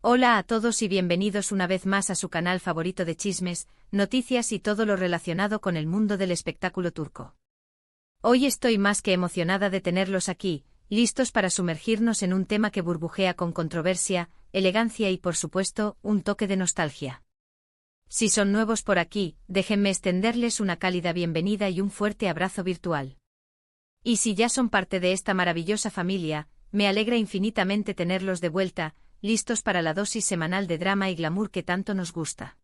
Hola a todos y bienvenidos una vez más a su canal favorito de chismes, noticias y todo lo relacionado con el mundo del espectáculo turco. Hoy estoy más que emocionada de tenerlos aquí, listos para sumergirnos en un tema que burbujea con controversia, elegancia y por supuesto, un toque de nostalgia. Si son nuevos por aquí, déjenme extenderles una cálida bienvenida y un fuerte abrazo virtual. Y si ya son parte de esta maravillosa familia, me alegra infinitamente tenerlos de vuelta, listos para la dosis semanal de drama y glamour que tanto nos gusta.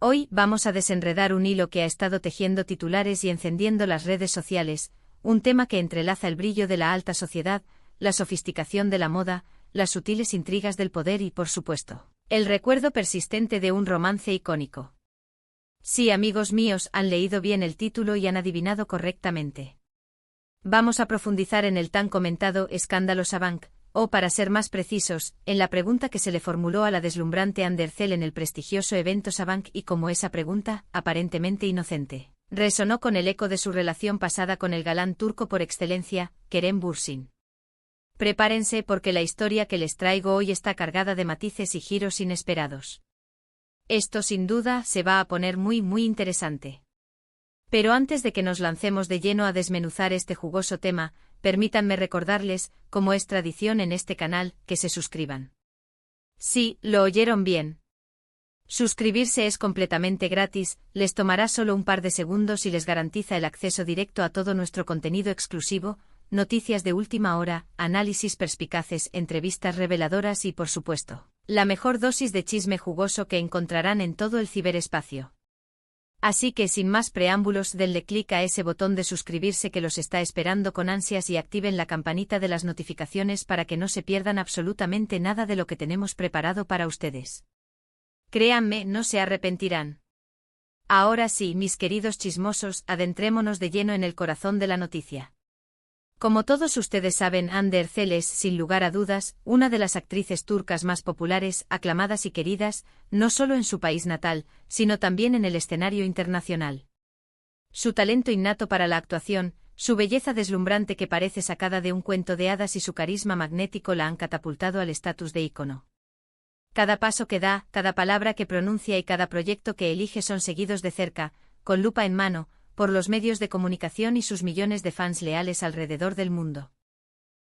Hoy vamos a desenredar un hilo que ha estado tejiendo titulares y encendiendo las redes sociales, un tema que entrelaza el brillo de la alta sociedad, la sofisticación de la moda, las sutiles intrigas del poder y, por supuesto, el recuerdo persistente de un romance icónico. Sí, amigos míos, han leído bien el título y han adivinado correctamente. Vamos a profundizar en el tan comentado escándalo Sabank, o para ser más precisos, en la pregunta que se le formuló a la deslumbrante Andercel en el prestigioso evento Sabank y cómo esa pregunta, aparentemente inocente, resonó con el eco de su relación pasada con el galán turco por excelencia, Kerem Bürsin. Prepárense porque la historia que les traigo hoy está cargada de matices y giros inesperados. Esto sin duda se va a poner muy interesante. Pero antes de que nos lancemos de lleno a desmenuzar este jugoso tema, permítanme recordarles, como es tradición en este canal, que se suscriban. Sí, lo oyeron bien. Suscribirse es completamente gratis, les tomará solo un par de segundos y les garantiza el acceso directo a todo nuestro contenido exclusivo, noticias de última hora, análisis perspicaces, entrevistas reveladoras y, por supuesto, la mejor dosis de chisme jugoso que encontrarán en todo el ciberespacio. Así que sin más preámbulos, denle clic a ese botón de suscribirse que los está esperando con ansias y activen la campanita de las notificaciones para que no se pierdan absolutamente nada de lo que tenemos preparado para ustedes. Créanme, no se arrepentirán. Ahora sí, mis queridos chismosos, adentrémonos de lleno en el corazón de la noticia. Como todos ustedes saben, Hande Erçel es, sin lugar a dudas, una de las actrices turcas más populares, aclamadas y queridas, no solo en su país natal, sino también en el escenario internacional. Su talento innato para la actuación, su belleza deslumbrante que parece sacada de un cuento de hadas y su carisma magnético la han catapultado al estatus de ícono. Cada paso que da, cada palabra que pronuncia y cada proyecto que elige son seguidos de cerca, con lupa en mano, por los medios de comunicación y sus millones de fans leales alrededor del mundo.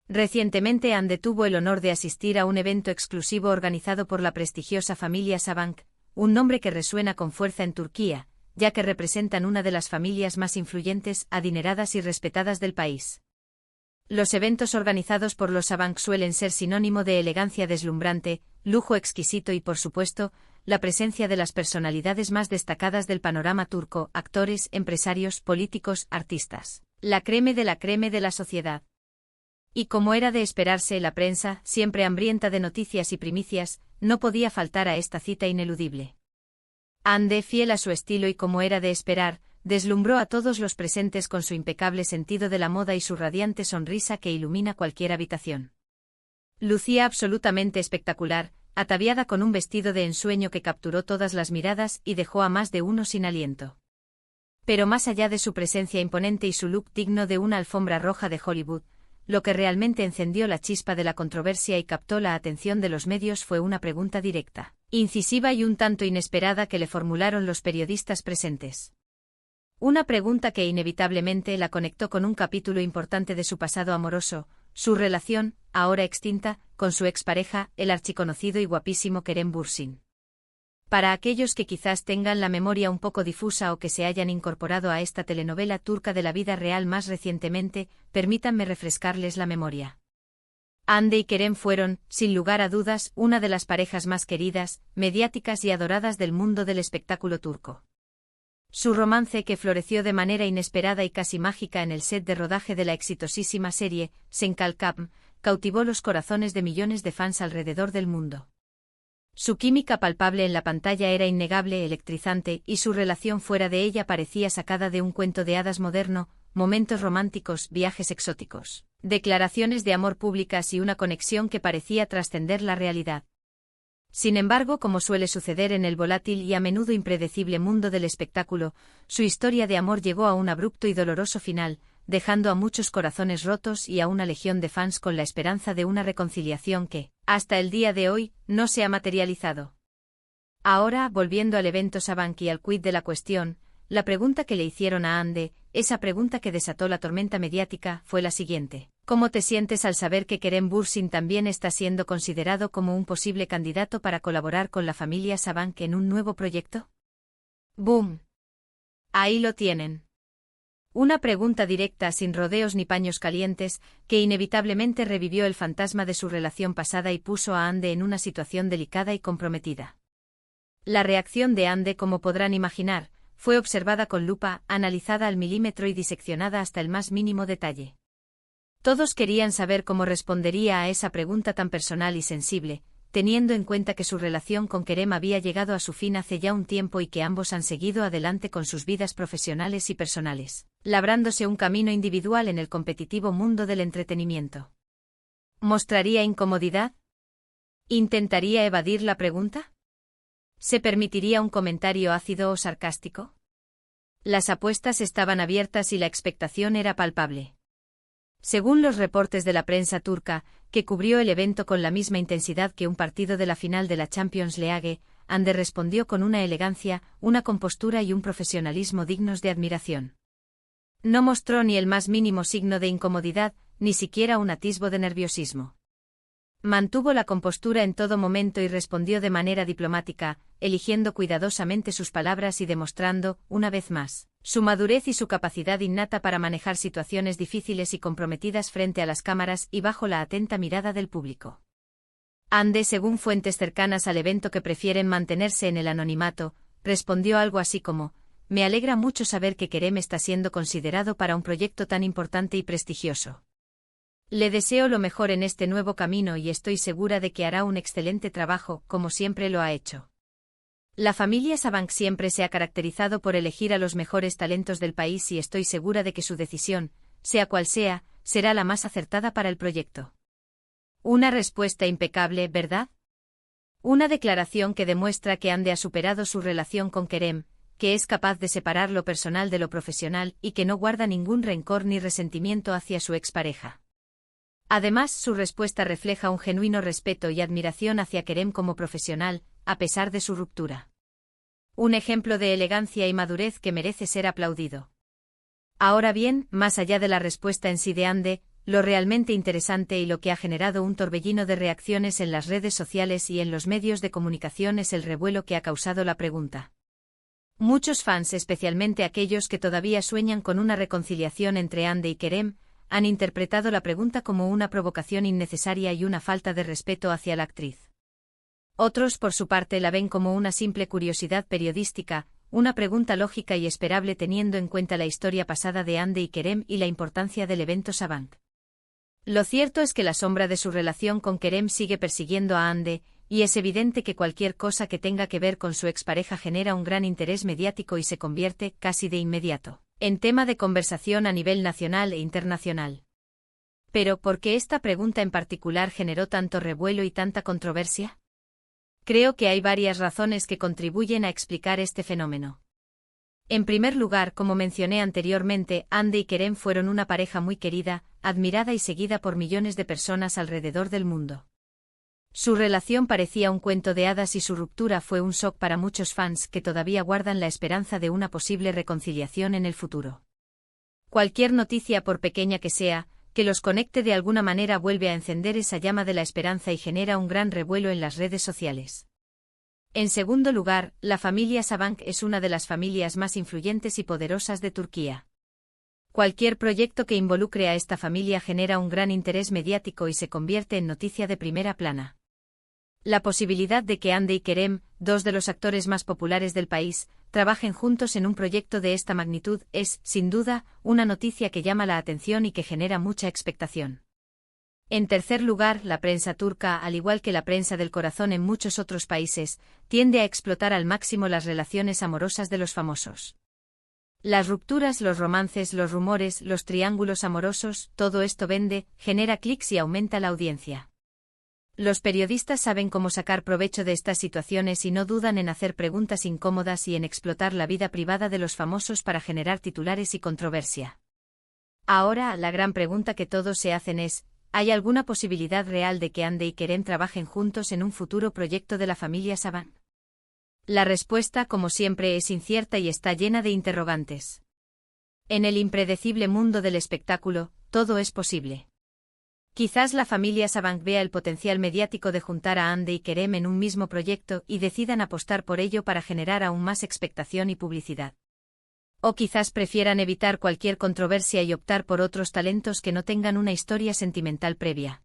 Recientemente Hande tuvo el honor de asistir a un evento exclusivo organizado por la prestigiosa familia Sabank, un nombre que resuena con fuerza en Turquía, ya que representan una de las familias más influyentes, adineradas y respetadas del país. Los eventos organizados por los Sabank suelen ser sinónimo de elegancia deslumbrante, lujo exquisito y, por supuesto, la presencia de las personalidades más destacadas del panorama turco, actores, empresarios, políticos, artistas. La creme de la sociedad. Y como era de esperarse, la prensa, siempre hambrienta de noticias y primicias, no podía faltar a esta cita ineludible. Hande, fiel a su estilo y como era de esperar, deslumbró a todos los presentes con su impecable sentido de la moda y su radiante sonrisa que ilumina cualquier habitación. Lucía absolutamente espectacular, ataviada con un vestido de ensueño que capturó todas las miradas y dejó a más de uno sin aliento. Pero más allá de su presencia imponente y su look digno de una alfombra roja de Hollywood, lo que realmente encendió la chispa de la controversia y captó la atención de los medios fue una pregunta directa, incisiva y un tanto inesperada que le formularon los periodistas presentes. Una pregunta que inevitablemente la conectó con un capítulo importante de su pasado amoroso, su relación, ahora extinta, con su expareja, el archiconocido y guapísimo Kerem Bürsin. Para aquellos que quizás tengan la memoria un poco difusa o que se hayan incorporado a esta telenovela turca de la vida real más recientemente, permítanme refrescarles la memoria. Hande y Kerem fueron, sin lugar a dudas, una de las parejas más queridas, mediáticas y adoradas del mundo del espectáculo turco. Su romance, que floreció de manera inesperada y casi mágica en el set de rodaje de la exitosísima serie Senkalkam, cautivó los corazones de millones de fans alrededor del mundo. Su química palpable en la pantalla era innegable, electrizante, y su relación fuera de ella parecía sacada de un cuento de hadas moderno, momentos románticos, viajes exóticos, declaraciones de amor públicas y una conexión que parecía trascender la realidad. Sin embargo, como suele suceder en el volátil y a menudo impredecible mundo del espectáculo, su historia de amor llegó a un abrupto y doloroso final, dejando a muchos corazones rotos y a una legión de fans con la esperanza de una reconciliación que, hasta el día de hoy, no se ha materializado. Ahora, volviendo al evento Sabank y al quid de la cuestión, la pregunta que le hicieron a Ande, esa pregunta que desató la tormenta mediática, fue la siguiente: ¿cómo te sientes al saber que Kerem Bürsin también está siendo considerado como un posible candidato para colaborar con la familia Sabank en un nuevo proyecto? ¡Boom! Ahí lo tienen. Una pregunta directa, sin rodeos ni paños calientes, que inevitablemente revivió el fantasma de su relación pasada y puso a Ande en una situación delicada y comprometida. La reacción de Ande, como podrán imaginar, fue observada con lupa, analizada al milímetro y diseccionada hasta el más mínimo detalle. Todos querían saber cómo respondería a esa pregunta tan personal y sensible, teniendo en cuenta que su relación con Kerem había llegado a su fin hace ya un tiempo y que ambos han seguido adelante con sus vidas profesionales y personales, labrándose un camino individual en el competitivo mundo del entretenimiento. ¿Mostraría incomodidad? ¿Intentaría evadir la pregunta? ¿Se permitiría un comentario ácido o sarcástico? Las apuestas estaban abiertas y la expectación era palpable. Según los reportes de la prensa turca, que cubrió el evento con la misma intensidad que un partido de la final de la Champions League, Ande respondió con una elegancia, una compostura y un profesionalismo dignos de admiración. No mostró ni el más mínimo signo de incomodidad, ni siquiera un atisbo de nerviosismo. Mantuvo la compostura en todo momento y respondió de manera diplomática, eligiendo cuidadosamente sus palabras y demostrando, una vez más, su madurez y su capacidad innata para manejar situaciones difíciles y comprometidas frente a las cámaras y bajo la atenta mirada del público. Ande, según fuentes cercanas al evento que prefieren mantenerse en el anonimato, respondió algo así como: «Me alegra mucho saber que Kerem está siendo considerado para un proyecto tan importante y prestigioso. Le deseo lo mejor en este nuevo camino y estoy segura de que hará un excelente trabajo, como siempre lo ha hecho». La familia Sabank siempre se ha caracterizado por elegir a los mejores talentos del país y estoy segura de que su decisión, sea cual sea, será la más acertada para el proyecto. Una respuesta impecable, ¿verdad? Una declaración que demuestra que Ande ha superado su relación con Kerem, que es capaz de separar lo personal de lo profesional y que no guarda ningún rencor ni resentimiento hacia su expareja. Además, su respuesta refleja un genuino respeto y admiración hacia Kerem como profesional, a pesar de su ruptura. Un ejemplo de elegancia y madurez que merece ser aplaudido. Ahora bien, más allá de la respuesta en sí de Ande, lo realmente interesante y lo que ha generado un torbellino de reacciones en las redes sociales y en los medios de comunicación es el revuelo que ha causado la pregunta. Muchos fans, especialmente aquellos que todavía sueñan con una reconciliación entre Ande y Kerem, han interpretado la pregunta como una provocación innecesaria y una falta de respeto hacia la actriz. Otros, por su parte, la ven como una simple curiosidad periodística, una pregunta lógica y esperable teniendo en cuenta la historia pasada de Ande y Kerem y la importancia del evento Sabank. Lo cierto es que la sombra de su relación con Kerem sigue persiguiendo a Ande, y es evidente que cualquier cosa que tenga que ver con su expareja genera un gran interés mediático y se convierte, casi de inmediato, en tema de conversación a nivel nacional e internacional. Pero, ¿por qué esta pregunta en particular generó tanto revuelo y tanta controversia? Creo que hay varias razones que contribuyen a explicar este fenómeno. En primer lugar, como mencioné anteriormente, Ande y Kerem fueron una pareja muy querida, admirada y seguida por millones de personas alrededor del mundo. Su relación parecía un cuento de hadas y su ruptura fue un shock para muchos fans que todavía guardan la esperanza de una posible reconciliación en el futuro. Cualquier noticia, por pequeña que sea, que los conecte de alguna manera vuelve a encender esa llama de la esperanza y genera un gran revuelo en las redes sociales. En segundo lugar, la familia Sabank es una de las familias más influyentes y poderosas de Turquía. Cualquier proyecto que involucre a esta familia genera un gran interés mediático y se convierte en noticia de primera plana. La posibilidad de que Ande y Kerem, dos de los actores más populares del país, trabajen juntos en un proyecto de esta magnitud es, sin duda, una noticia que llama la atención y que genera mucha expectación. En tercer lugar, la prensa turca, al igual que la prensa del corazón en muchos otros países, tiende a explotar al máximo las relaciones amorosas de los famosos. Las rupturas, los romances, los rumores, los triángulos amorosos, todo esto vende, genera clics y aumenta la audiencia. Los periodistas saben cómo sacar provecho de estas situaciones y no dudan en hacer preguntas incómodas y en explotar la vida privada de los famosos para generar titulares y controversia. Ahora, la gran pregunta que todos se hacen es, ¿hay alguna posibilidad real de que Hande y Kerem trabajen juntos en un futuro proyecto de la familia Saban? La respuesta, como siempre, es incierta y está llena de interrogantes. En el impredecible mundo del espectáculo, todo es posible. Quizás la familia Saban vea el potencial mediático de juntar a Hande y Kerem en un mismo proyecto y decidan apostar por ello para generar aún más expectación y publicidad. O quizás prefieran evitar cualquier controversia y optar por otros talentos que no tengan una historia sentimental previa.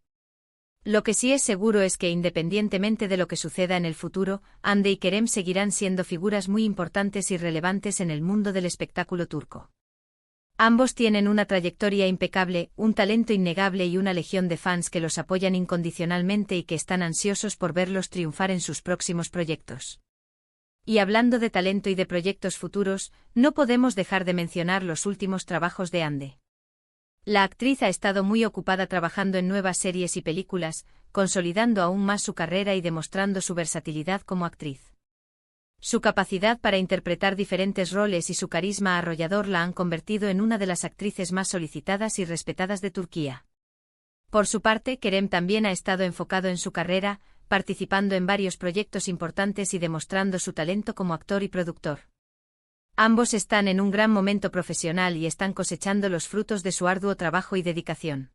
Lo que sí es seguro es que independientemente de lo que suceda en el futuro, Hande y Kerem seguirán siendo figuras muy importantes y relevantes en el mundo del espectáculo turco. Ambos tienen una trayectoria impecable, un talento innegable y una legión de fans que los apoyan incondicionalmente y que están ansiosos por verlos triunfar en sus próximos proyectos. Y hablando de talento y de proyectos futuros, no podemos dejar de mencionar los últimos trabajos de Hande. La actriz ha estado muy ocupada trabajando en nuevas series y películas, consolidando aún más su carrera y demostrando su versatilidad como actriz. Su capacidad para interpretar diferentes roles y su carisma arrollador la han convertido en una de las actrices más solicitadas y respetadas de Turquía. Por su parte, Kerem también ha estado enfocado en su carrera, participando en varios proyectos importantes y demostrando su talento como actor y productor. Ambos están en un gran momento profesional y están cosechando los frutos de su arduo trabajo y dedicación.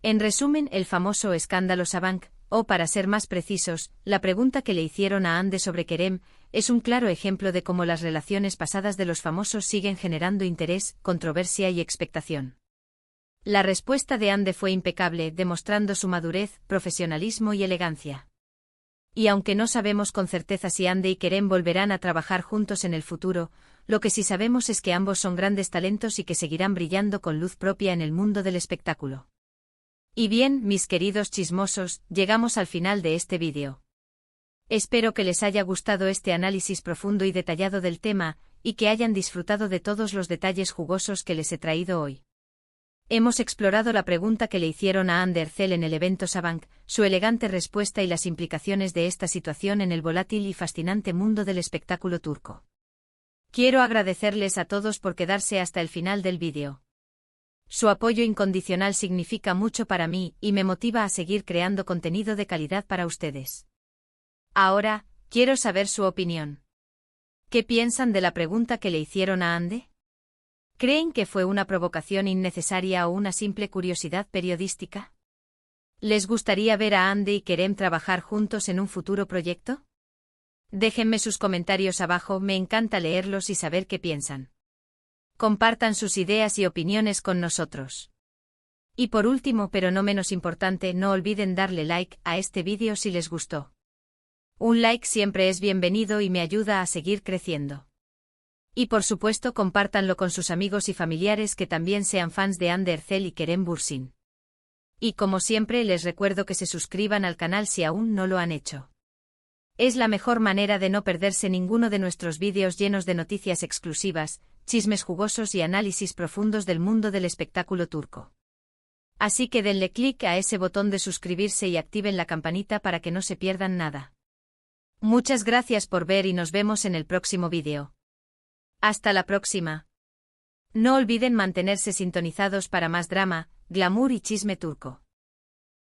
En resumen, el famoso escándalo Sabank, o para ser más precisos, la pregunta que le hicieron a Hande sobre Kerem, es un claro ejemplo de cómo las relaciones pasadas de los famosos siguen generando interés, controversia y expectación. La respuesta de Hande fue impecable, demostrando su madurez, profesionalismo y elegancia. Y aunque no sabemos con certeza si Hande y Kerem volverán a trabajar juntos en el futuro, lo que sí sabemos es que ambos son grandes talentos y que seguirán brillando con luz propia en el mundo del espectáculo. Y bien, mis queridos chismosos, llegamos al final de este vídeo. Espero que les haya gustado este análisis profundo y detallado del tema, y que hayan disfrutado de todos los detalles jugosos que les he traído hoy. Hemos explorado la pregunta que le hicieron a Hande Erçel en el evento Sabank, su elegante respuesta y las implicaciones de esta situación en el volátil y fascinante mundo del espectáculo turco. Quiero agradecerles a todos por quedarse hasta el final del vídeo. Su apoyo incondicional significa mucho para mí y me motiva a seguir creando contenido de calidad para ustedes. Ahora, quiero saber su opinión. ¿Qué piensan de la pregunta que le hicieron a Hande? ¿Creen que fue una provocación innecesaria o una simple curiosidad periodística? ¿Les gustaría ver a Hande y Kerem trabajar juntos en un futuro proyecto? Déjenme sus comentarios abajo, me encanta leerlos y saber qué piensan. Compartan sus ideas y opiniones con nosotros. Y por último, pero no menos importante, no olviden darle like a este vídeo si les gustó. Un like siempre es bienvenido y me ayuda a seguir creciendo. Y por supuesto compártanlo con sus amigos y familiares que también sean fans de Hande Erçel y Kerem Bürsin. Y como siempre les recuerdo que se suscriban al canal si aún no lo han hecho. Es la mejor manera de no perderse ninguno de nuestros vídeos llenos de noticias exclusivas, chismes jugosos y análisis profundos del mundo del espectáculo turco. Así que denle clic a ese botón de suscribirse y activen la campanita para que no se pierdan nada. Muchas gracias por ver y nos vemos en el próximo vídeo. Hasta la próxima. No olviden mantenerse sintonizados para más drama, glamour y chisme turco.